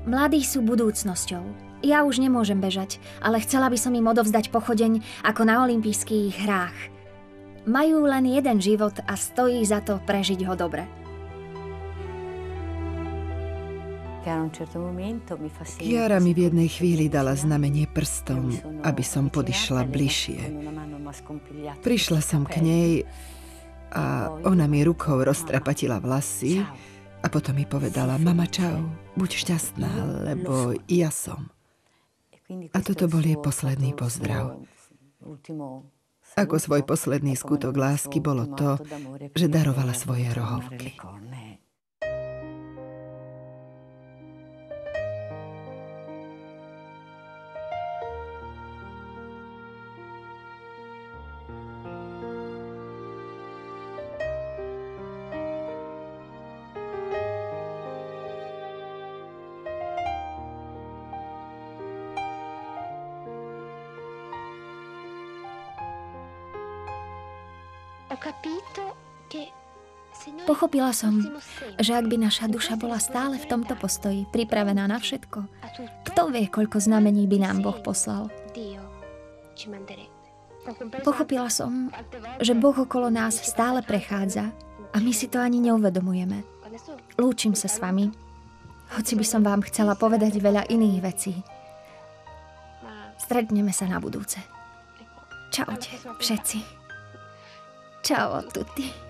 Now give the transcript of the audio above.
Mladí sú budúcnosťou. Ja už nemôžem bežať, ale chcela by som im odovzdať pochodeň ako na olympijských hrách. Majú len jeden život a stojí za to prežiť ho dobre. Chiara mi v jednej chvíli dala znamenie prstom, aby som podišla bližšie. Prišla som k nej a ona mi rukou roztrapatila vlasy a potom mi povedala: mama, čau, buď šťastná, lebo ja som. A toto bol jej posledný pozdrav. Ako svoj posledný skutok lásky bolo to, že darovala svoje rohovky. Pochopila som, že ak by naša duša bola stále v tomto postoji, pripravená na všetko, kto vie, koľko znamení by nám Boh poslal. Pochopila som, že Boh okolo nás stále prechádza a my si to ani neuvedomujeme. Lúčim sa s vami, hoci by som vám chcela povedať veľa iných vecí. Stretneme sa na budúce. Čaute, všetci. Ciao a tutti.